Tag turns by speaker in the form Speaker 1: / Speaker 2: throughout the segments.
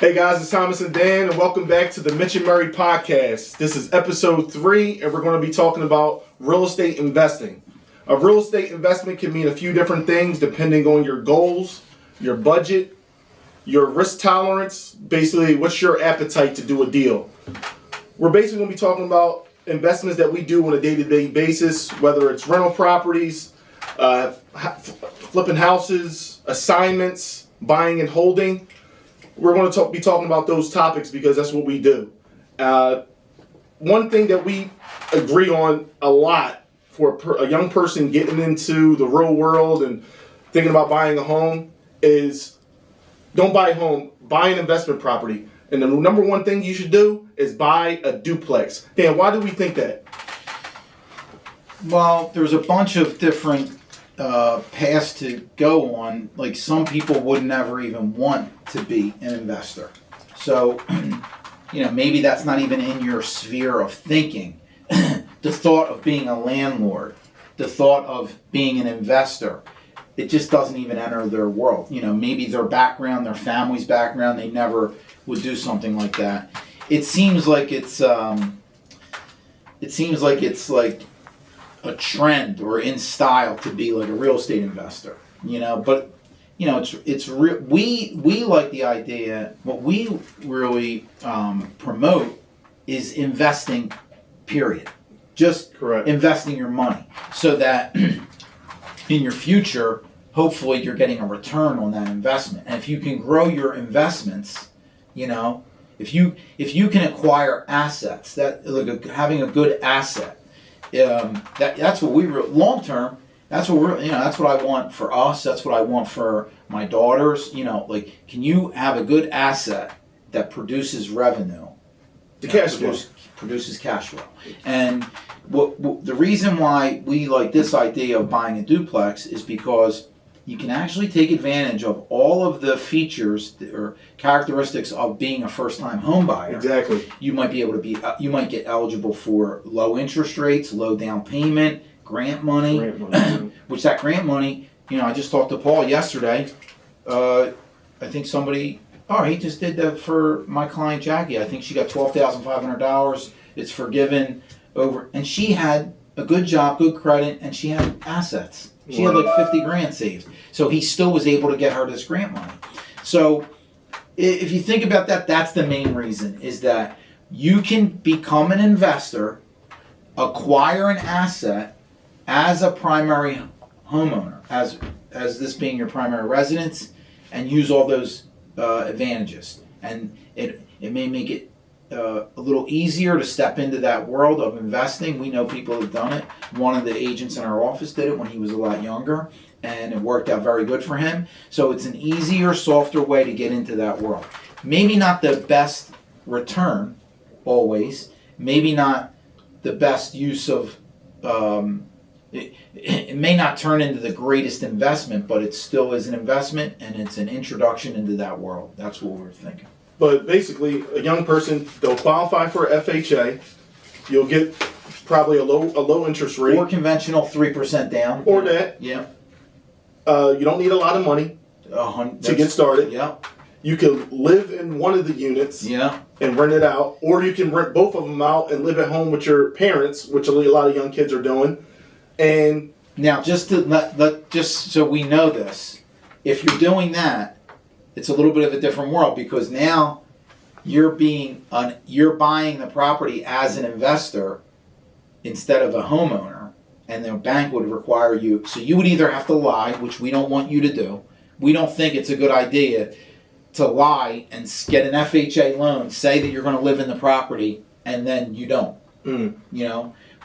Speaker 1: Hey guys, it's Thomas and Dan, and welcome back to the Mitch and Murray podcast. This is episode 3, and we're going to be talking about real estate investing. A real estate investment can mean a few different things depending on your goals, your budget, your risk tolerance, basically what's your appetite to do a deal. We're basically going to be talking about investments that we do on a day-to-day basis, whether it's rental properties, flipping houses, assignments, buying and holding. We're going to be talking about those topics because that's what we do. One thing that we agree on a lot for a young person getting into the real world and thinking about buying a home is don't buy a home, buy an investment property. And the number one thing you should do is buy a duplex. Dan, why do we think that?
Speaker 2: Well, there's a bunch of different paths to go on. Like some people would never even want to be an investor. So, maybe that's not even in your sphere of thinking. The thought of being a landlord, the thought of being an investor, it just doesn't even enter their world. Maybe their background, their family's background, they never would do something like that. It seems like it's like a trend or in style to be like a real estate investor, but it's real. We like the idea. What we really promote is investing, period. Just
Speaker 1: Correct.
Speaker 2: Investing your money so that in your future, hopefully you're getting a return on that investment. And if you can grow your investments, if you can acquire assets, that like having a good asset, that's what we long term. That's what that's what I want for us. That's what I want for my daughters. Can you have a good asset that produces revenue?
Speaker 1: The cash flow.
Speaker 2: Produces cash flow. And the reason why we like this idea of buying a duplex is because you can actually take advantage of all of the features or characteristics of being a first-time home buyer.
Speaker 1: Exactly.
Speaker 2: You might be able to you might get eligible for low interest rates, low down payment, grant money. Which that grant money, I just talked to Paul yesterday. I think somebody, he just did that for my client Jackie. I think she got $12,500. It's forgiven over, and she had a good job, good credit, and she had assets. She had like $50,000 saved. So he still was able to get her this grant money. So if you think about that, that's the main reason, is that you can become an investor, acquire an asset as a primary homeowner, as this being your primary residence, and use all those advantages. And it may make it a little easier to step into that world of investing. We know people have done it. One of the agents in our office did it when he was a lot younger, and it worked out very good for him. So it's an easier, softer way to get into that world. Maybe not the best return, always. Maybe not the best use of, it may not turn into the greatest investment, but it still is an investment, and it's an introduction into that world. That's what we're thinking.
Speaker 1: But basically, a young person, they'll qualify for FHA. You'll get probably a low interest rate.
Speaker 2: Or conventional 3% down.
Speaker 1: Or that.
Speaker 2: Yeah.
Speaker 1: You don't need a lot of money to get started.
Speaker 2: Yeah.
Speaker 1: You can live in one of the units and rent it out. Or you can rent both of them out and live at home with your parents, which a lot of young kids are doing. And
Speaker 2: now, just so we know this, if you're doing that, it's a little bit of a different world, because now you're buying the property as an investor instead of a homeowner, and the bank would require you. So you would either have to lie, which we don't want you to do. We don't think it's a good idea to lie and get an FHA loan, say that you're going to live in the property, and then you don't.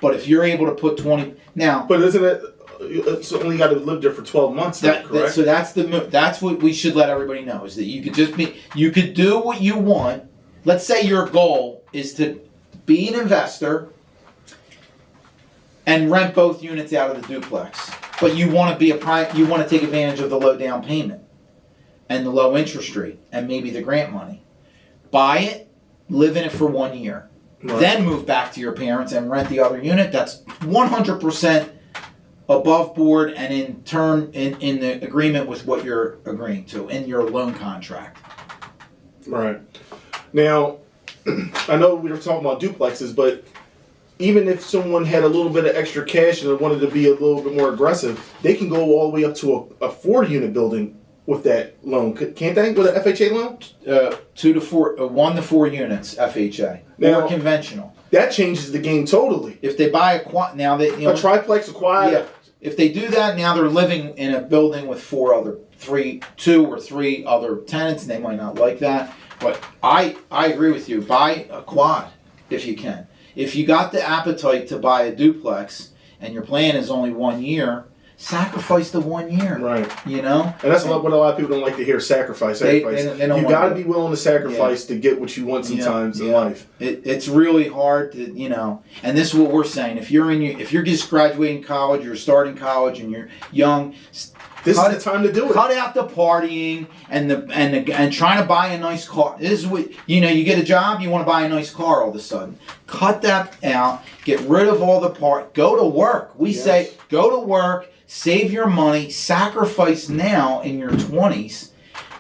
Speaker 2: But if you're able to put 20 now,
Speaker 1: but isn't it? It's only got to live there for 12 months. Correct?
Speaker 2: So that's what we should let everybody know, is that you could do what you want. Let's say your goal is to be an investor and rent both units out of the duplex, but you want to take advantage of the low down payment and the low interest rate and maybe the grant money. Buy it, live in it for 1 year, then move back to your parents and rent the other unit. That's 100% above board and in turn in the agreement with what you're agreeing to in your loan contract.
Speaker 1: Right. Now, I know we were talking about duplexes, but even if someone had a little bit of extra cash and wanted to be a little bit more aggressive, they can go all the way up to a 4-unit building with that loan, can't they? With an FHA loan?
Speaker 2: 1 to 4 units FHA
Speaker 1: Now,
Speaker 2: or conventional.
Speaker 1: That changes the game totally.
Speaker 2: If they buy a
Speaker 1: triplex, a quad.
Speaker 2: Yeah. If they do that, now they're living in a building with 2 or 3 other tenants, and they might not like that. But I agree with you. Buy a quad if you can. If you got the appetite to buy a duplex and your plan is only 1 year, sacrifice the 1 year.
Speaker 1: Right.
Speaker 2: You know?
Speaker 1: And that's what a lot of people don't like to hear, sacrifice.
Speaker 2: They don't
Speaker 1: you got to be willing to sacrifice to get what you want sometimes in life.
Speaker 2: It's really hard to, and this is what we're saying. If you're just graduating college, you're starting college and you're young,
Speaker 1: this is the time to do it.
Speaker 2: Cut out the partying and trying to buy a nice car. This is what you get a job, you want to buy a nice car all of a sudden. Cut that out. Get rid of all the go to work. We say go to work, save your money, sacrifice now in your 20s.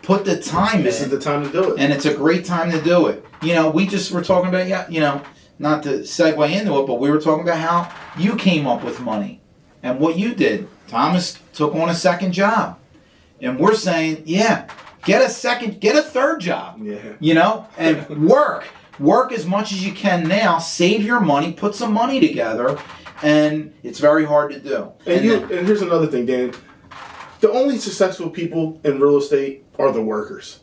Speaker 2: Put the time in.
Speaker 1: This is the time to do it.
Speaker 2: And it's a great time to do it. We just were talking about not to segue into it, but we were talking about how you came up with money and what you did. Thomas took on a second job. And we're saying, get a third job.
Speaker 1: Yeah.
Speaker 2: And work. Work as much as you can now. Save your money. Put some money together. And it's very hard to do.
Speaker 1: And here's another thing, Dan. The only successful people in real estate are the workers.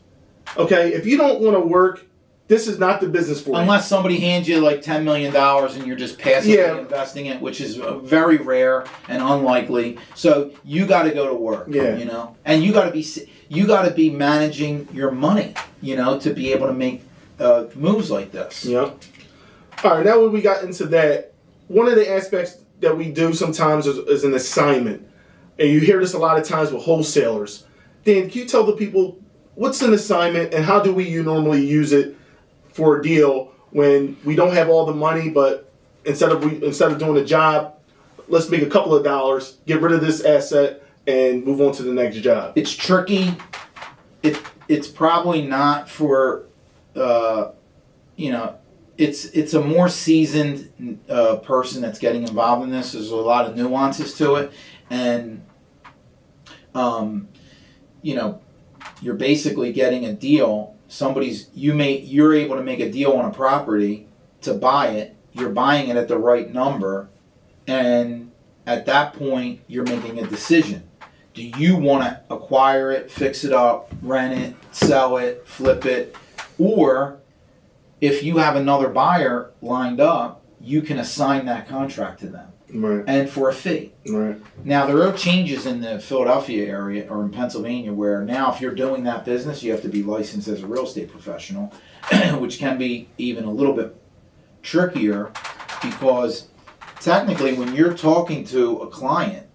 Speaker 1: Okay? If you don't want to work, this is not the business for you.
Speaker 2: Unless somebody hands you like $10 million and you're just passively investing it, which is very rare and unlikely. So you got to go to work, and you got to be managing your money, to be able to make moves like this.
Speaker 1: Yep. All right. Now when we got into that, one of the aspects that we do sometimes is an assignment, and you hear this a lot of times with wholesalers. Dan, can you tell the people what's an assignment and how do we normally use it for a deal when we don't have all the money, but instead of doing a job, let's make a couple of dollars, get rid of this asset, and move on to the next job?
Speaker 2: It's tricky. It's probably not for, it's a more seasoned person that's getting involved in this. There's a lot of nuances to it, and you're basically getting a deal. You're able to make a deal on a property to buy it. You're buying it at the right number, and at that point, you're making a decision. Do you want to acquire it, fix it up, rent it, sell it, flip it, or if you have another buyer lined up, you can assign that contract to them.
Speaker 1: Right.
Speaker 2: And for a fee.
Speaker 1: Right.
Speaker 2: Now, there are changes in the Philadelphia area or in Pennsylvania where now if you're doing that business, you have to be licensed as a real estate professional, which can be even a little bit trickier because technically when you're talking to a client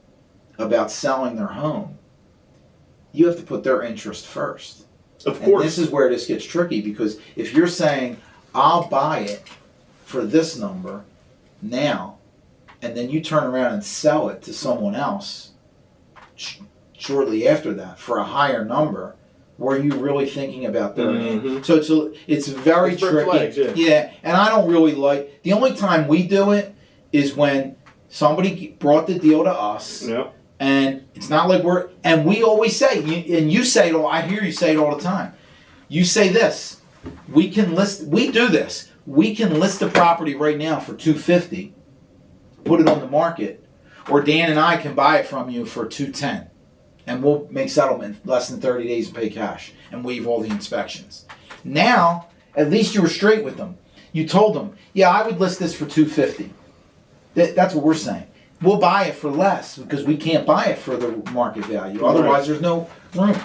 Speaker 2: about selling their home, you have to put their interest first.
Speaker 1: Of course.
Speaker 2: And this is where this gets tricky because if you're saying, I'll buy it for this number now, and then you turn around and sell it to someone else shortly after that for a higher number, were you really thinking about their name? So it's very tricky.
Speaker 1: Flags,
Speaker 2: yeah, and I don't really like, the only time we do it is when somebody brought the deal to us.
Speaker 1: Yep.
Speaker 2: And it's not like and we always say, and you say it all, I hear you say it all the time. You say this, we do this. We can list the property right now for $250. Put it on the market, or Dan and I can buy it from you for $210, and we'll make settlement less than 30 days and pay cash and waive all the inspections. Now, at least you were straight with them. You told them, yeah, I would list this for $250. That's what we're saying. We'll buy it for less because we can't buy it for the market value. Otherwise, there's no room.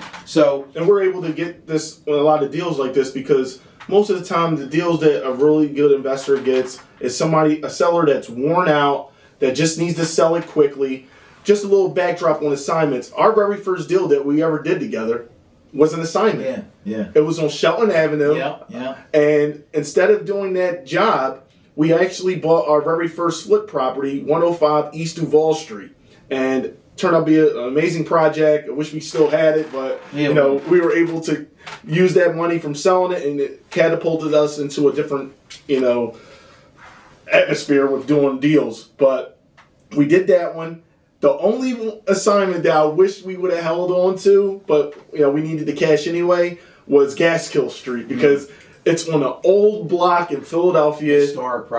Speaker 1: And we're able to get this a lot of deals like this because most of the time the deals that a really good investor gets is a seller that's worn out, that just needs to sell it quickly. Just a little backdrop on assignments. Our very first deal that we ever did together was an assignment.
Speaker 2: Yeah.
Speaker 1: It was on Shelton Avenue.
Speaker 2: Yeah.
Speaker 1: And instead of doing that job, we actually bought our very first flip property, 105 East Duval Street. And turned out to be an amazing project. I wish we still had it, but we were able to use that money from selling it, and it catapulted us into a different, atmosphere with doing deals. But we did that one. The only assignment that I wish we would have held on to, but we needed the cash anyway, was Gaskill Street, because it's on an old block in Philadelphia.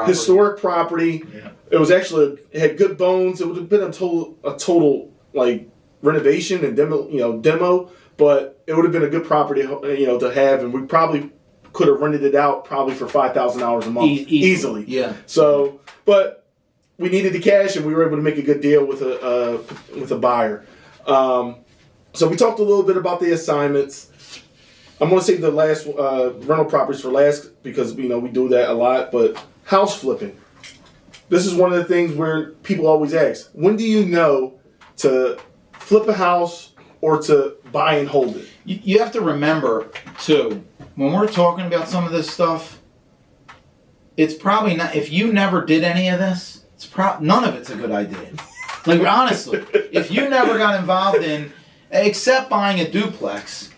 Speaker 1: Historic property. Yeah. It was actually, it had good bones. It would have been a total like renovation and demo, but it would have been a good property, to have, and we probably could have rented it out probably for $5,000 a month easily.
Speaker 2: Yeah.
Speaker 1: So, but we needed the cash, and we were able to make a good deal with a buyer. So we talked a little bit about the assignments. I'm going to save the last rental properties for last, because we do that a lot. But house flipping. This is one of the things where people always ask, when do you know to flip a house or to buy and hold it?
Speaker 2: You have to remember, too, when we're talking about some of this stuff, it's probably not, if you never did any of this, none of it's a good idea. Like, honestly, if you never got involved in, except buying a duplex,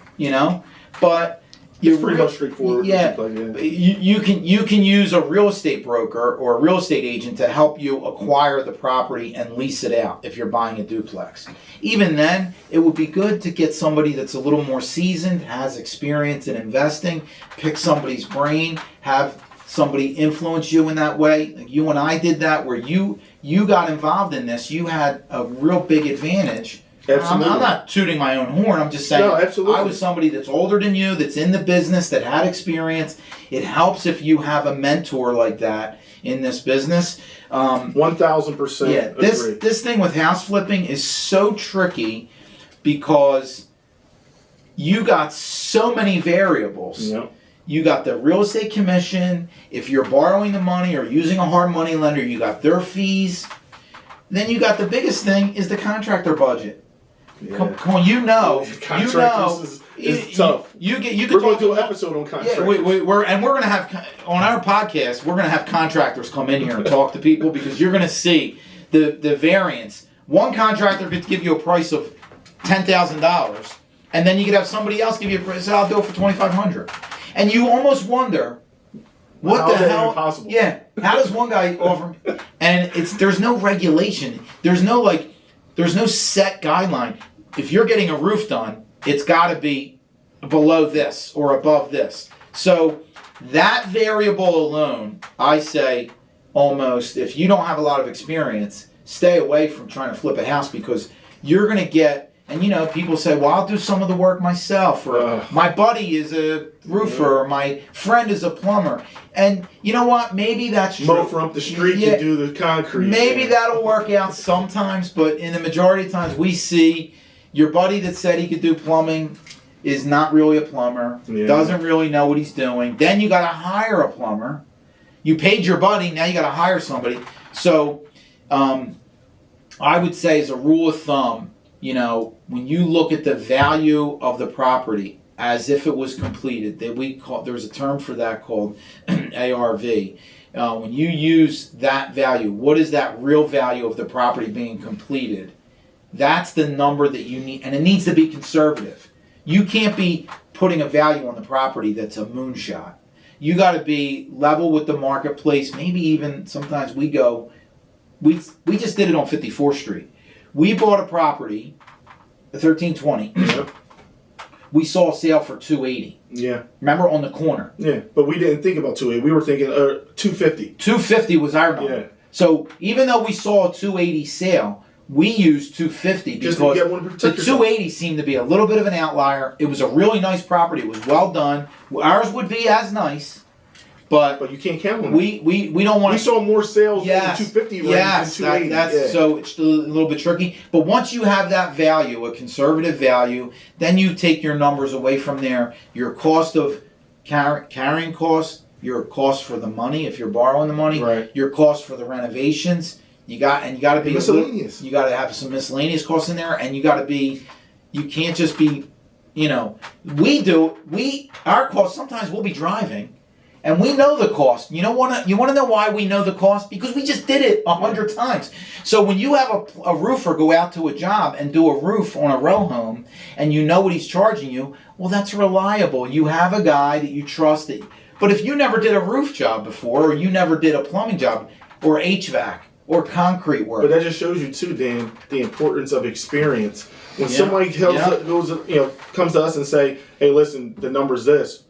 Speaker 2: but
Speaker 1: it's pretty much straightforward.
Speaker 2: Yeah, you can use a real estate broker or a real estate agent to help you acquire the property and lease it out if you're buying a duplex. Even then, it would be good to get somebody that's a little more seasoned, has experience in investing, pick somebody's brain, have somebody influence you in that way. Like you and I did that, where you got involved in this. You had a real big advantage. I'm not tooting my own horn. I'm just saying,
Speaker 1: no, absolutely.
Speaker 2: I was somebody that's older than you, that's in the business, that had experience. It helps if you have a mentor like that in this business.
Speaker 1: 1,000%.
Speaker 2: Yeah, this thing with house flipping is so tricky, because you got so many variables.
Speaker 1: Yep.
Speaker 2: You got the real estate commission. If you're borrowing the money or using a hard money lender, you got their fees. Then you got the biggest thing is the contractor budget.
Speaker 1: Yeah.
Speaker 2: Come on,
Speaker 1: Contractors is tough.
Speaker 2: We're
Speaker 1: going to do an episode on contractors.
Speaker 2: Yeah, we're going to have, on our podcast, we're going to have contractors come in here and talk to people, because you're going to see the variance. One contractor could give you a price of $10,000, and then you could have somebody else give you a price, I'll do it for $2,500. And you almost wonder, what the hell?
Speaker 1: Impossible?
Speaker 2: Yeah. How does one guy offer? And there's no regulation. There's no set guideline. If you're getting a roof done, it's got to be below this or above this. So that variable alone, I say, almost, if you don't have a lot of experience, stay away from trying to flip a house, because you're going to get. And people say, well, I'll do some of the work myself, or my buddy is a roofer, or my friend is a plumber. And you know what? Maybe that's true.
Speaker 1: Mow from up the street to do the concrete.
Speaker 2: Maybe that'll work out sometimes, but in the majority of times we see your buddy that said he could do plumbing is not really a plumber, doesn't really know what he's doing. Then you got to hire a plumber. You paid your buddy, now you got to hire somebody. So I would say, as a rule of thumb, when you look at the value of the property as if it was completed, there's a term for that called ARV. When you use that value, what is that real value of the property being completed? That's the number that you need, and it needs to be conservative. You can't be putting a value on the property that's a moonshot. You got to be level with the marketplace. Maybe even sometimes we just did it on 54th Street. We bought a property, 1320.
Speaker 1: Yep.
Speaker 2: We saw a sale for $280.
Speaker 1: Yeah.
Speaker 2: Remember, on the corner.
Speaker 1: Yeah, but we didn't think about $280. We were thinking $250.
Speaker 2: $250 was our number.
Speaker 1: Yeah.
Speaker 2: So even though we saw a $280 sale, we used $250 because the $280 seemed to be a little bit of an outlier. It was a really nice property. It was well done. Ours would be as nice. But
Speaker 1: you can't count on
Speaker 2: it. We don't want.
Speaker 1: We saw more sales in the 250 range than 280.
Speaker 2: So it's a little bit tricky. But once you have that value, a conservative value, then you take your numbers away from there. Your cost of carrying cost, your cost for the money if you're borrowing the money,
Speaker 1: right.
Speaker 2: Your cost for the renovations. You got to be
Speaker 1: miscellaneous.
Speaker 2: You got to have some miscellaneous costs in there, and you got to be. You can't just be. Our costs. Sometimes we'll be driving. And we know the cost. You want to know why we know the cost? Because we just did it 100 times. So when you have a roofer go out to a job and do a roof on a row home, and you know what he's charging you, well, that's reliable. You have a guy that you trust. But if you never did a roof job before, or you never did a plumbing job, or HVAC, or concrete work.
Speaker 1: But that just shows you too, Dan, the importance of experience. When somebody comes to us and say, "Hey, listen, the number's this."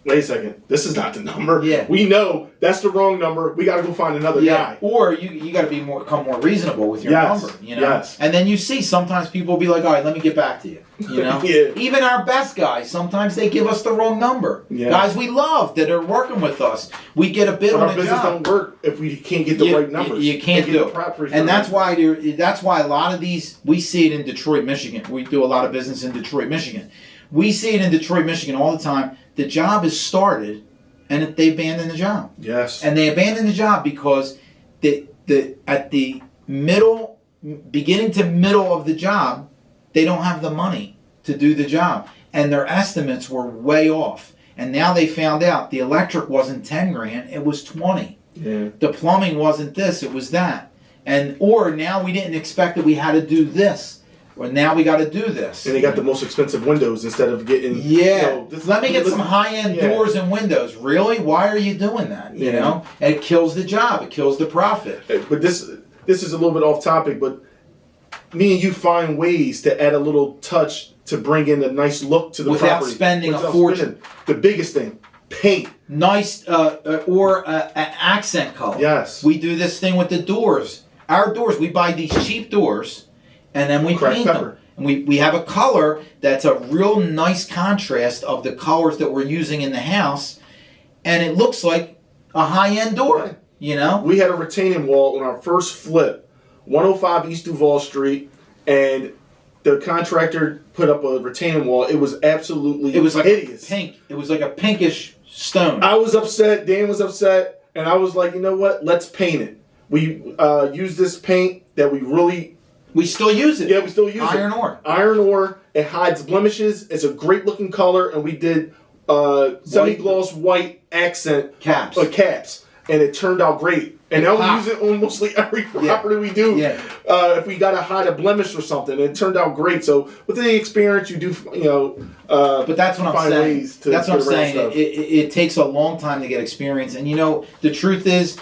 Speaker 1: Wait a second, this is not the number.
Speaker 2: Yeah.
Speaker 1: We know that's the wrong number. We got to go find another guy.
Speaker 2: Or you got to become more reasonable with your number.
Speaker 1: Yes.
Speaker 2: And then you see sometimes people will be like, "All right, let me get back to you."
Speaker 1: Yeah.
Speaker 2: Even our best guys, sometimes they give us the wrong number. Yeah. Guys we love that are working with us, we get a bid on a job.
Speaker 1: Our business don't work if we can't get the right numbers.
Speaker 2: You can't do it. And that's why a lot of these, we see it in Detroit, Michigan. We do a lot of business in Detroit, Michigan. We see it in Detroit, Michigan all the time. The job is started, and they abandon the job.
Speaker 1: Yes.
Speaker 2: And they abandon the job because at the beginning to middle of the job, they don't have the money to do the job, and their estimates were way off. And now they found out the electric wasn't 10 grand; it was 20.
Speaker 1: Yeah.
Speaker 2: The plumbing wasn't this; it was that. Or now we didn't expect that we had to do this. Well, now we got to do this.
Speaker 1: And they got the most expensive windows instead of getting.
Speaker 2: Let me get some high-end doors and windows. Really? Why are you doing that? You know, and it kills the job. It kills the profit.
Speaker 1: But this is a little bit off topic. But me and you find ways to add a little touch to bring in a nice look to the
Speaker 2: without
Speaker 1: property.
Speaker 2: Spending a fortune.
Speaker 1: The biggest thing, paint.
Speaker 2: Nice or an accent color.
Speaker 1: Yes.
Speaker 2: We do this thing with the doors. Our doors. We buy these cheap doors. And then we paint them. And we have a color that's a real nice contrast of the colors that we're using in the house. And it looks like a high-end door, you know?
Speaker 1: We had a retaining wall on our first flip, 105 East Duval Street, and the contractor put up a retaining wall. It was absolutely hideous.
Speaker 2: Pink. It was like a pinkish stone.
Speaker 1: I was upset. Dan was upset. And I was like, you know what? Let's paint it. We used this paint that
Speaker 2: we still use it.
Speaker 1: Yeah, we still use it.
Speaker 2: Iron ore.
Speaker 1: Iron ore. It hides blemishes. It's a great looking color, and we did semi-gloss white accent
Speaker 2: caps.
Speaker 1: And it turned out great. And now we use it on mostly every property we do.
Speaker 2: Yeah.
Speaker 1: If we got to hide a blemish or something, it turned out great. So with the experience, you do,
Speaker 2: but that's what I'm saying. That's what I'm saying. It takes a long time to get experience, and the truth is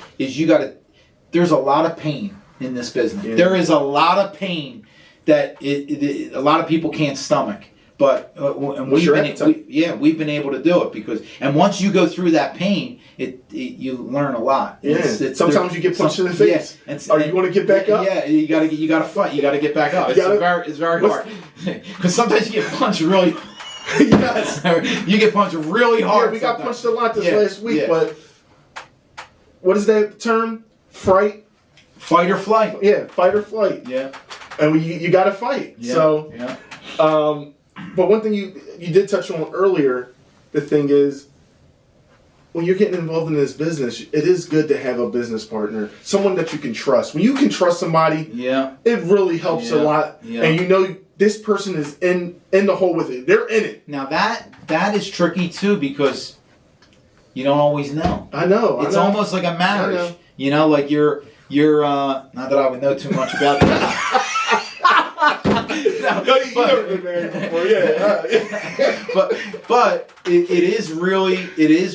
Speaker 2: there's a lot of pain in this business. Yeah. There is a lot of pain that a lot of people can't stomach. But we've been able to do it and once you go through that pain, you learn a lot.
Speaker 1: Yeah. Sometimes you get punched in the face. You want to get back up?
Speaker 2: Yeah, you got to fight. You got to get back up. It's very hard because sometimes you get punched really.
Speaker 1: Yes,
Speaker 2: you get punched really hard.
Speaker 1: Yeah, we got punched a lot this last week, but what is that term? Fight or flight. Yeah, fight or flight.
Speaker 2: Yeah.
Speaker 1: And you got to fight.
Speaker 2: Yeah.
Speaker 1: So, but one thing you did touch on earlier, the thing is, when you're getting involved in this business, it is good to have a business partner, someone that you can trust. When you can trust somebody, it really helps a lot. Yeah. And this person is in the hole with it. They're in it.
Speaker 2: Now that is tricky too because you don't always know.
Speaker 1: I know.
Speaker 2: It's almost like a marriage. Like you're not that I would know too much about that. But it is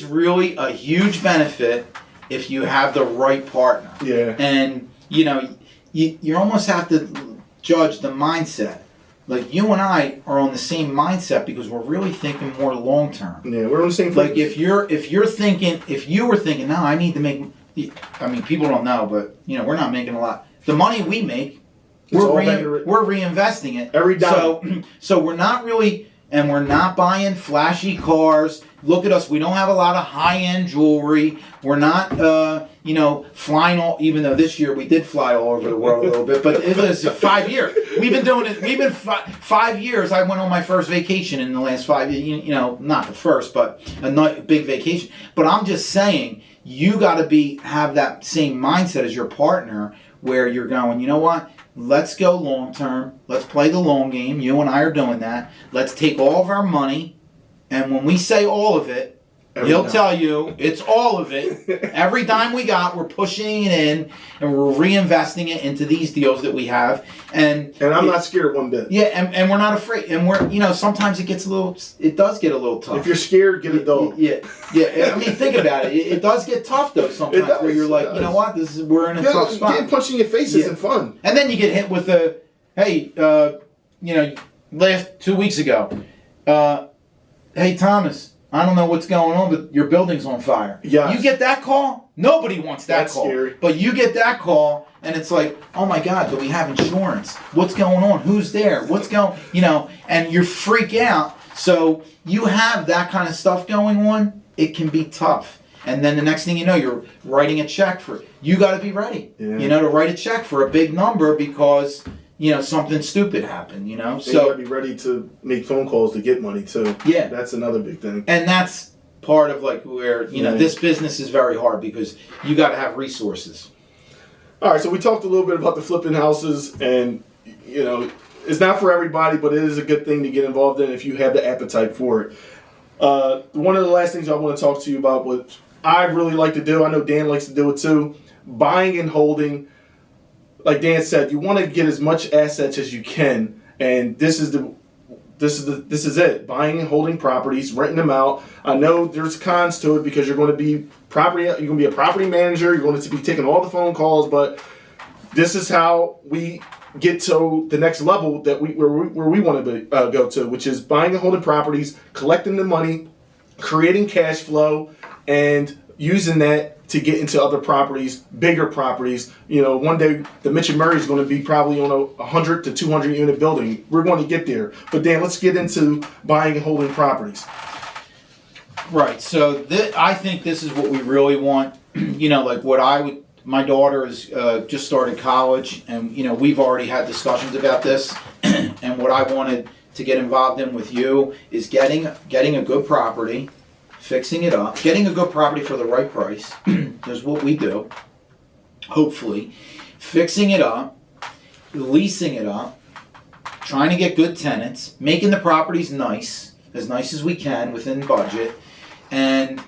Speaker 2: really a huge benefit if you have the right partner.
Speaker 1: Yeah.
Speaker 2: And you almost have to judge the mindset. Like you and I are on the same mindset because we're really thinking more long term.
Speaker 1: Yeah, we're on the same.
Speaker 2: Like if you were thinking, no, I need to make. I mean, people don't know, but we're not making a lot. The money we make. We're reinvesting it
Speaker 1: every dime.
Speaker 2: So we're not really, and we're not buying flashy cars. Look at us. We don't have a lot of high-end jewelry. We're not, flying all. Even though this year we did fly all over the world a little bit, but it was 5 years. We've been doing it. We've been 5 years. I went on my first vacation in the last 5 years. Not the first, but a big vacation. But I'm just saying, you got to have that same mindset as your partner, where you're going. You know what? Let's go long term. Let's play the long game. You and I are doing that. Let's take all of our money, and when we say all of it, He'll tell you it's all of it. Every dime we got, we're pushing it in and we're reinvesting it into these deals that we have. And
Speaker 1: I'm not scared one bit.
Speaker 2: Yeah, and we're not afraid. And we're, sometimes it does get a little tough.
Speaker 1: If you're scared, get a dog.
Speaker 2: Yeah. I mean, think about it. It does get tough though sometimes where you're like, you know what, we're in a tough spot.
Speaker 1: Getting punched in your face isn't fun.
Speaker 2: And then you get hit with last 2 weeks ago, hey Thomas, I don't know what's going on, but your building's on fire. Yeah. You get that call? Nobody wants that call. Scary. But you get that call, and it's like, oh my God, do we have insurance? What's going on? Who's there? What's going, and you freak out. So you have that kind of stuff going on, it can be tough. And then the next thing you know, you're writing a check you got to be ready, to write a check for a big number because something stupid happened, So
Speaker 1: you gotta be ready to make phone calls to get money too.
Speaker 2: Yeah.
Speaker 1: That's another big thing.
Speaker 2: And that's part of where, this business is very hard because you gotta have resources.
Speaker 1: All right, so we talked a little bit about the flipping houses and, it's not for everybody, but it is a good thing to get involved in if you have the appetite for it. One of the last things I want to talk to you about, what I really like to do, I know Dan likes to do it too, buying and holding. Like Dan said, you want to get as much assets as you can, and this is it. Buying and holding properties, renting them out. I know there's cons to it because you're going to be a property manager. You're going to be taking all the phone calls, but this is how we get to the next level that where we want to go to, which is buying and holding properties, collecting the money, creating cash flow, and using that to get into other properties, bigger properties. One day the Mitch and Murray is going to be probably on a 100 to 200 unit building. We're going to get there. But Dan, let's get into buying and holding properties.
Speaker 2: Right. So I think this is what we really want. My daughter has just started college, and we've already had discussions about this. And what I wanted to get involved in with you is getting a good property, fixing it up, getting a good property for the right price. Is what we do. Hopefully, fixing it up, leasing it up, trying to get good tenants, making the properties nice as we can within budget, and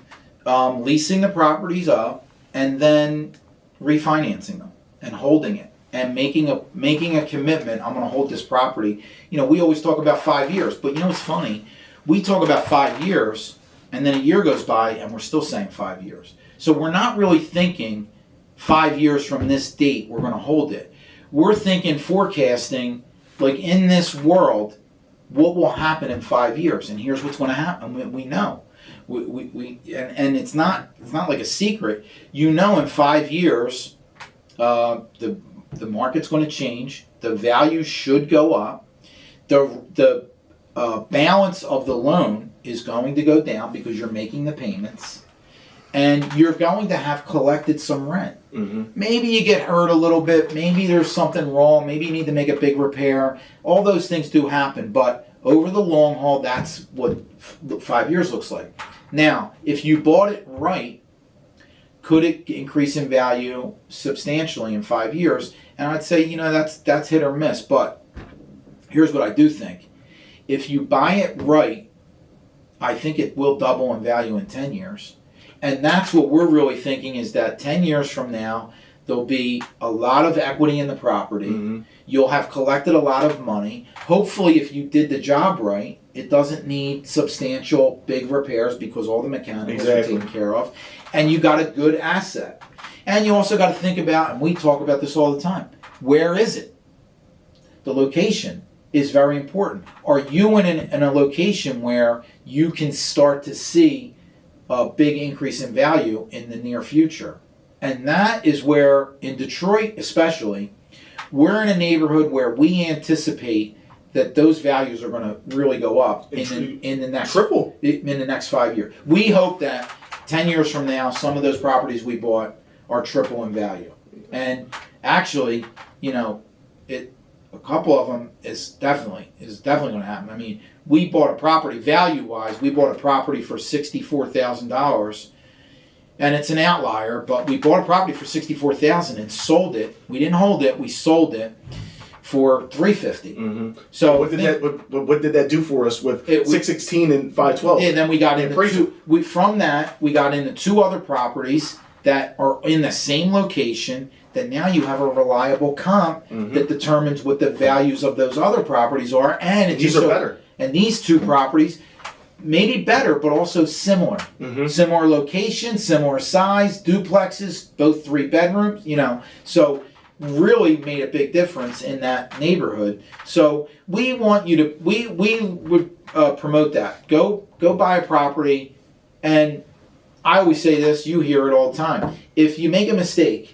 Speaker 2: leasing the properties up, and then refinancing them and holding it and making a commitment. I'm going to hold this property. We always talk about 5 years, but it's funny. We talk about 5 years, and then a year goes by, and we're still saying 5 years. So we're not really thinking 5 years from this date we're going to hold it. We're thinking forecasting, like in this world, what will happen in 5 years, and here's what's going to happen. We know. And it's not like a secret. In 5 years, the market's going to change. The value should go up. The balance of the loan is going to go down because you're making the payments, and you're going to have collected some rent. Mm-hmm. Maybe you get hurt a little bit. Maybe there's something wrong. Maybe you need to make a big repair. All those things do happen, but over the long haul, that's what 5 years looks like. Now, if you bought it right, could it increase in value substantially in 5 years? And I'd say, that's hit or miss. But here's what I do think. If you buy it right, I think it will double in value in 10 years. And that's what we're really thinking, is that 10 years from now, there'll be a lot of equity in the property. Mm-hmm. You'll have collected a lot of money. Hopefully, if you did the job right, it doesn't need substantial big repairs because all the mechanicals are taken care of. And you got a good asset. And you also got to think about, and we talk about this all the time, where is it? The location is very important. Are you in a location where you can start to see a big increase in value in the near future? And that is where, in Detroit especially, we're in a neighborhood where we anticipate that those values are going to really go up in the next triple in the next 5 years. We hope that 10 years from now, some of those properties we bought are triple in value. And actually, a couple of them is definitely going to happen. I mean, we bought a property, value-wise, we bought a property for $64,000, and it's an outlier, but we bought a property for $64,000 and sold it. We didn't hold it, we sold it for $350.
Speaker 1: Mm-hmm.
Speaker 2: So
Speaker 1: what did that do for us with 616 and 512?
Speaker 2: And then we got into we got into two other properties that are in the same location. That now you have a reliable comp that determines what the values of those other properties are, and
Speaker 1: these are better.
Speaker 2: And these two properties, maybe better, but also similar. Similar location, similar size, duplexes, both 3 bedrooms. So really made a big difference in that neighborhood. So we want you to we would promote that. Go buy a property, and I always say this. You hear it all the time. If you make a mistake.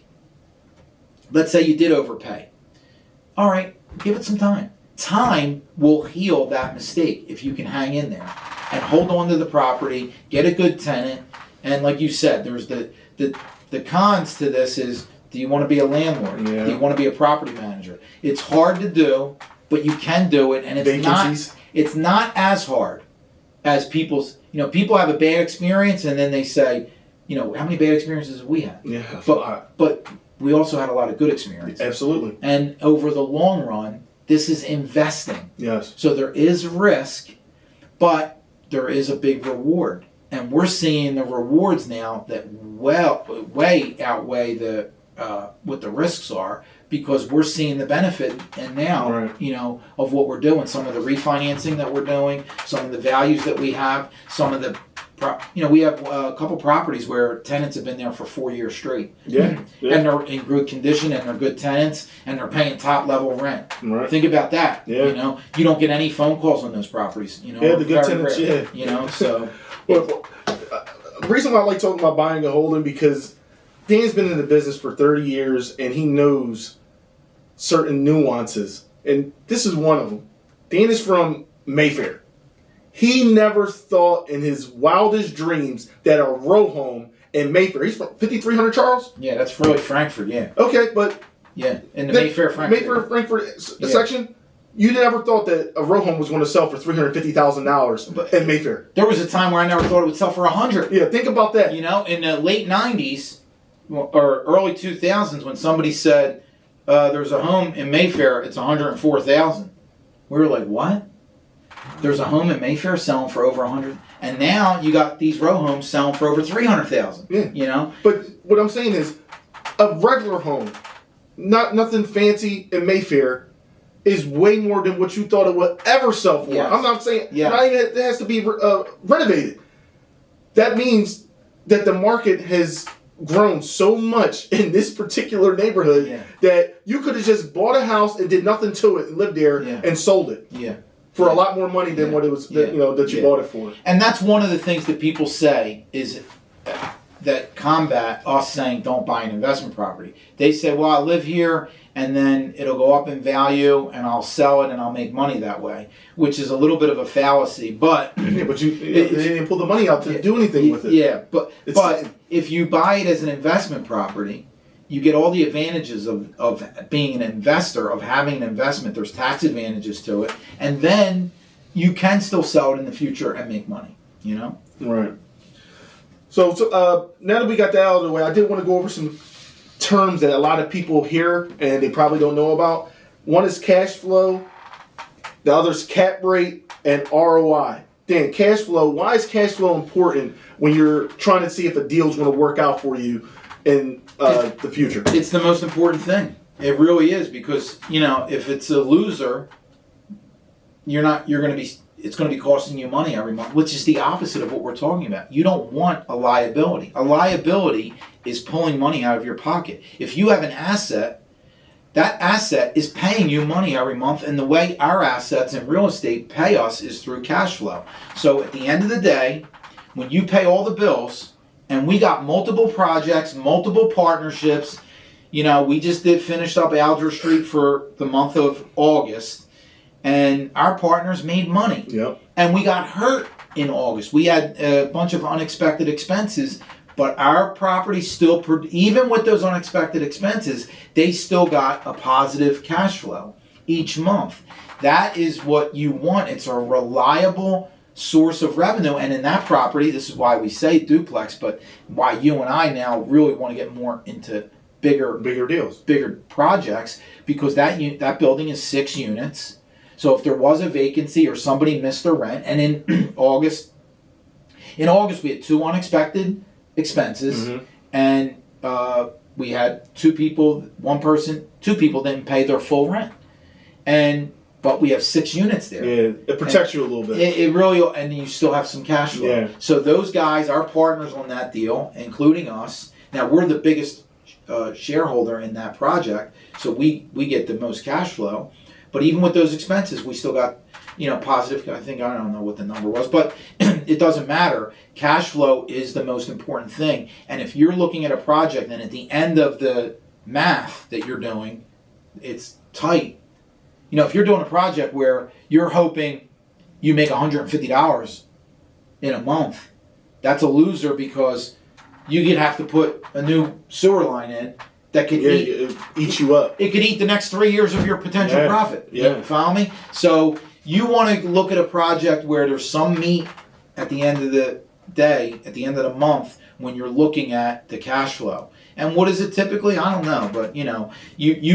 Speaker 2: Let's say you did overpay. All right, give it some time. Time will heal that mistake if you can hang in there and hold on to the property, get a good tenant, and like you said, there's the cons to this is, do you want to be a landlord?
Speaker 1: Yeah.
Speaker 2: Do you want to be a property manager? It's hard to do, but you can do it, and it's not as hard as people's. People have a bad experience, and then they say, how many bad experiences have we had?
Speaker 1: Yeah,
Speaker 2: but we also had a lot of good experience.
Speaker 1: Absolutely.
Speaker 2: And over the long run, this is investing.
Speaker 1: Yes.
Speaker 2: So there is risk, but there is a big reward. And we're seeing the rewards now that way outweigh the what the risks are, because we're seeing the benefit and now, of what we're doing. Some of the refinancing that we're doing, some of the values that we have, some of the we have a couple properties where tenants have been there for 4 years straight.
Speaker 1: Yeah.
Speaker 2: And they're in good condition, and they're good tenants, and they're paying top level rent.
Speaker 1: Right.
Speaker 2: Think about that.
Speaker 1: Yeah.
Speaker 2: You don't get any phone calls on those properties.
Speaker 1: Yeah, the good tenants.
Speaker 2: Rare, yeah. So.
Speaker 1: Well, the reason why I like talking about buying and holding, because Dan's been in the business for 30 years, and he knows certain nuances, and this is one of them. Dan is from Mayfair. He never thought in his wildest dreams that a row home in Mayfair. He's from 5300 Charles?
Speaker 2: Yeah, that's really Frankfurt, yeah.
Speaker 1: Okay, but...
Speaker 2: Yeah, in the
Speaker 1: Frankfurt section, you never thought that a row home was going to sell for $350,000 in Mayfair.
Speaker 2: There was a time where I never thought it would sell for $100,000.
Speaker 1: Yeah, think about that.
Speaker 2: In the late 90s or early 2000s, when somebody said, there's a home in Mayfair, it's $104,000. We were like, what? There's a home in Mayfair selling for over $100,000, and now you got these row homes selling for over $300,000.
Speaker 1: Yeah. But what I'm saying is, a regular home, nothing fancy in Mayfair, is way more than what you thought it would ever sell for. Yes. I'm not saying not even it has to be renovated. That means that the market has grown so much in this particular neighborhood that you could have just bought a house and did nothing to it and lived there and sold it.
Speaker 2: Yeah.
Speaker 1: For a lot more money than what it was, that you bought it for.
Speaker 2: And that's one of the things that people say is that combat us saying don't buy an investment property. They say, well, I live here and then it'll go up in value and I'll sell it and I'll make money that way, which is a little bit of a fallacy. But
Speaker 1: they didn't pull the money out to do anything with it.
Speaker 2: Yeah, but if you buy it as an investment property, you get all the advantages of being an investor, of having an investment. There's tax advantages to it. And then you can still sell it in the future and make money,
Speaker 1: Right. So now that we got that out of the way, I did want to go over some terms that a lot of people hear and they probably don't know about. One is cash flow. The other is cap rate and ROI. Dan, cash flow. Why is cash flow important when you're trying to see if a deal is going to work out for you in the future?
Speaker 2: It's the most important thing. It really is, because if it's a loser, it's going to be costing you money every month, which is the opposite of what we're talking about. You don't want a liability. A liability is pulling money out of your pocket. If you have an asset, that asset is paying you money every month, and the way our assets in real estate pay us is through cash flow. So at the end of the day, when you pay all the bills, and we got multiple projects, multiple partnerships, we just finished up Alger Street for the month of August, and our partners made money.
Speaker 1: Yep.
Speaker 2: And we got hurt in August. We had a bunch of unexpected expenses, but our property still, even with those unexpected expenses, they still got a positive cash flow each month. That is what you want. It's a reliable source of revenue. And in that property, this is why we say duplex, but why you and I now really want to get more into bigger
Speaker 1: deals,
Speaker 2: bigger projects, because that building is 6 units. So if there was a vacancy or somebody missed their rent, and in August we had 2 unexpected expenses, and we had 2 people didn't pay their full rent, but we have 6 units there.
Speaker 1: Yeah, it protects you a little bit.
Speaker 2: It really, and you still have some cash flow.
Speaker 1: Yeah.
Speaker 2: So those guys, our partners on that deal, including us. Now we're the biggest shareholder in that project, so we get the most cash flow. But even with those expenses, we still got positive. I don't know what the number was, but it doesn't matter. Cash flow is the most important thing. And if you're looking at a project, and at the end of the math that you're doing, it's tight. If you're doing a project where you're hoping you make $150 in a month, that's a loser, because you could have to put a new sewer line in that could
Speaker 1: eat you up.
Speaker 2: It could eat the next 3 years of your potential profit.
Speaker 1: Yeah.
Speaker 2: You follow me? So you want to look at a project where there's some meat at the end of the day, at the end of the month, when you're looking at the cash flow. And what is it typically? I don't know, but
Speaker 1: it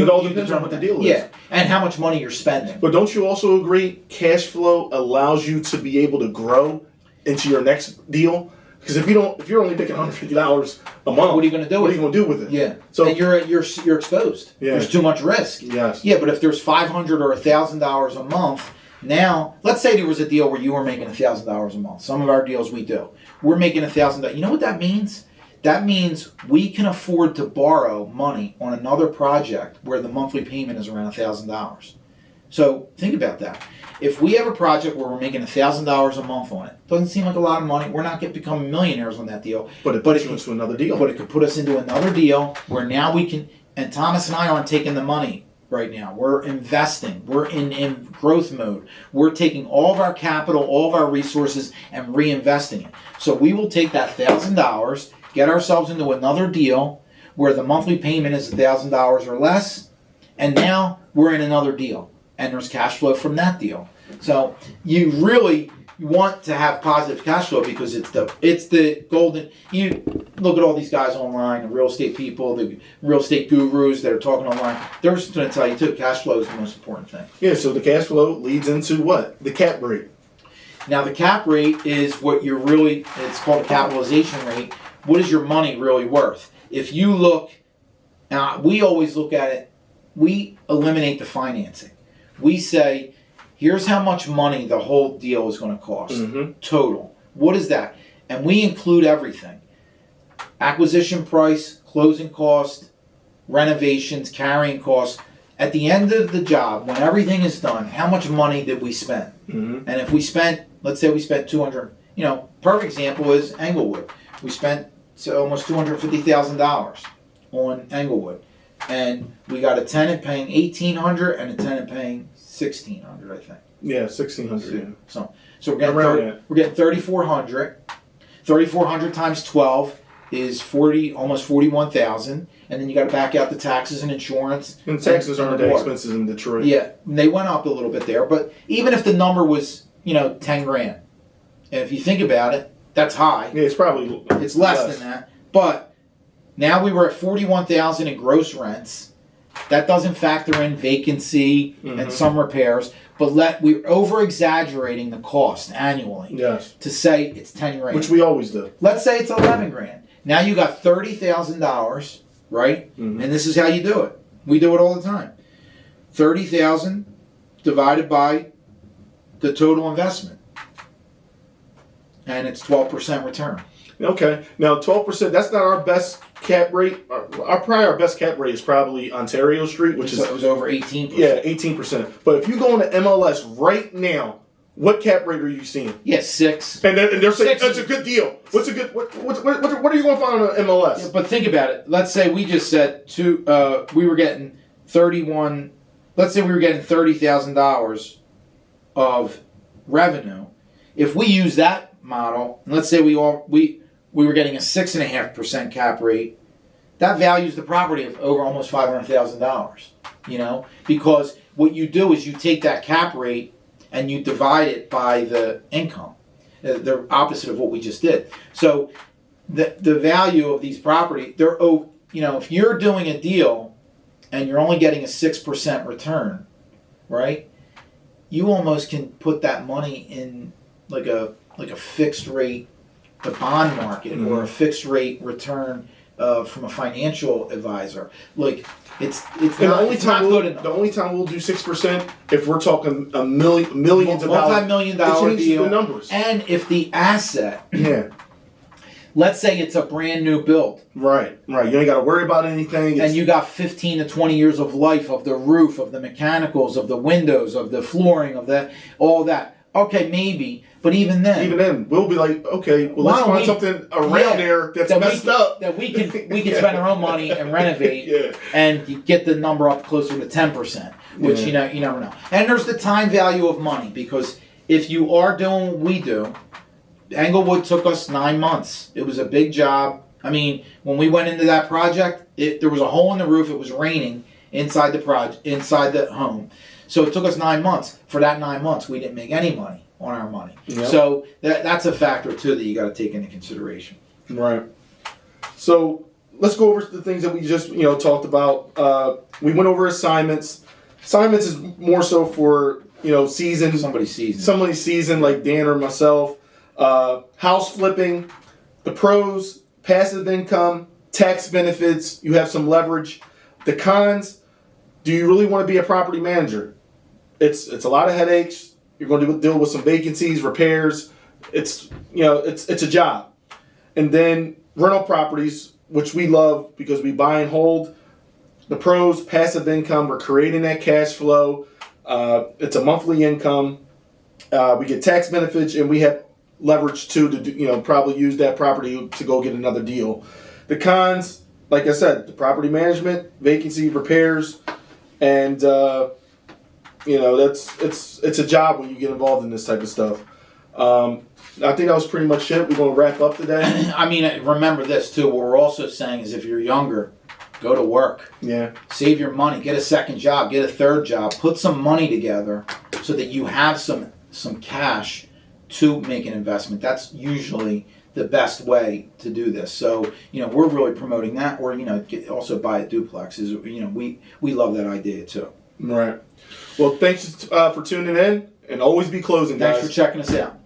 Speaker 1: all depends on what the deal is.
Speaker 2: Yeah, and how much money you're spending.
Speaker 1: But don't you also agree cash flow allows you to be able to grow into your next deal? Because if you're only making $150 a month,
Speaker 2: what are you going to do?
Speaker 1: What are you going to do with it?
Speaker 2: Yeah.
Speaker 1: So
Speaker 2: and you're exposed.
Speaker 1: Yeah.
Speaker 2: There's too much risk.
Speaker 1: Yes.
Speaker 2: Yeah, but if there's $500 or $1,000 a month, now let's say there was a deal where you were making $1,000 a month. Some of our deals we do. We're making $1,000. You know what that means? That means we can afford to borrow money on another project where the monthly payment is around $1,000. So think about that. If we have a project where we're making $1,000 a month on it, doesn't seem like a lot of money. We're not becoming millionaires on that deal.
Speaker 1: But it puts you into another deal.
Speaker 2: But it could put us into another deal where now we can. And Thomas and I aren't taking the money right now. We're investing. We're in growth mode. We're taking all of our capital, all of our resources, and reinvesting it. So we will take that $1,000, get ourselves into another deal where the monthly payment is $1,000 or less, and now we're in another deal. And there's cash flow from that deal. So you really want to have positive cash flow, because it's the golden. You look at all these guys online, the real estate people, the real estate gurus that are talking online. They're just going to tell you too, cash flow is the most important thing.
Speaker 1: Yeah. So the cash flow leads into what? The cap rate.
Speaker 2: Now the cap rate is what you're really. It's called a capitalization rate. What is your money really worth? If you look, we always look at it. We eliminate the financing. We say, here's how much money the whole deal is going to cost. Total. What is that? And we include everything. Acquisition price, closing cost, renovations, carrying costs. At the end of the job, when everything is done, how much money did we spend? And if we spent, let's say we spent $200, perfect example is Englewood. We spent almost $250,000 on Englewood. And we got a tenant paying $1,800 and a tenant paying $1,600, I think.
Speaker 1: Yeah, $1,600. Yeah.
Speaker 2: So we're getting $3,400. $3,400 times 12 is almost $41,000, and then you got to back out the taxes and insurance.
Speaker 1: And taxes aren't that expensive in Detroit.
Speaker 2: Yeah, they went up a little bit there, but even if the number was $10,000, and if you think about it, that's high.
Speaker 1: Yeah, it's
Speaker 2: less than that, but. Now we were at $41,000 in gross rents. That doesn't factor in vacancy and some repairs, but we're over exaggerating the cost annually.
Speaker 1: Yes.
Speaker 2: To say it's $10,000,
Speaker 1: which we always do.
Speaker 2: Let's say it's $11,000. Now you got $30,000, right? And this is how you do it. We do it all the time. $30,000 divided by the total investment, and it's 12% return.
Speaker 1: Okay. Now 12%. That's not our best cap rate. Our best cap rate is probably Ontario Street, which
Speaker 2: it was over 18%.
Speaker 1: Yeah, 18%. But if you go into MLS right now, what cap rate are you seeing?
Speaker 2: Yeah, 6.
Speaker 1: And they're saying that's a good deal. What's a good? What are you going to find on MLS?
Speaker 2: Yeah, but think about it. Let's say we just said we were getting 31. Let's say we were getting $30,000 of revenue. If we use that model, and let's say we were getting a 6.5% cap rate, that values the property of over almost $500,000. Because what you do is you take that cap rate and you divide it by the income, the opposite of what we just did. So the value of these property, if you're doing a deal and you're only getting a 6% return, right? You almost can put that money in like a fixed rate, the bond market, or a fixed rate return from a financial advisor. Like it's not good enough.
Speaker 1: The only time we'll do 6% if we're talking millions of dollars.
Speaker 2: Multi-million-dollar deal.
Speaker 1: The numbers.
Speaker 2: And if the asset,
Speaker 1: yeah.
Speaker 2: Let's say it's a brand new build.
Speaker 1: Right. You ain't got to worry about anything.
Speaker 2: And you got 15 to 20 years of life of the roof, of the mechanicals, of the windows, of the flooring, of all that. Okay, maybe. But even then,
Speaker 1: we'll be like, okay, well, let's find something around there that's messed up.
Speaker 2: That we can spend our own money and renovate and get the number up closer to 10%, which, you never know. And there's the time value of money, because if you are doing what we do, Englewood took us 9 months. It was a big job. I mean, when we went into that project, there was a hole in the roof. It was raining inside the home. So it took us 9 months. For that 9 months, we didn't make any money on our money. Yep. So that's a factor too that you got to take into consideration.
Speaker 1: Right. So let's go over the things that we just talked about. We went over assignments. Assignments is more so for season.
Speaker 2: Somebody's
Speaker 1: season, like Dan or myself. House flipping, the pros, passive income, tax benefits, you have some leverage. The cons, do you really want to be a property manager? It's a lot of headaches. You're going to deal with some vacancies, repairs. It's a job. And then rental properties, which we love because we buy and hold. The pros, passive income, we're creating that cash flow. It's a monthly income. We get tax benefits, and we have leverage too to probably use that property to go get another deal. The cons, like I said, the property management, vacancy, repairs, and it's a job when you get involved in this type of stuff. I think that was pretty much it. We're going to wrap up today.
Speaker 2: I mean, remember this too. What we're also saying is, if you're younger, go to work.
Speaker 1: Yeah.
Speaker 2: Save your money. Get a second job. Get a third job. Put some money together so that you have some cash to make an investment. That's usually the best way to do this. So, we're really promoting that, or, also buy a duplex. We love that idea too.
Speaker 1: Right. Well, thanks for tuning in, and always be closing, guys.
Speaker 2: Thanks for checking us out.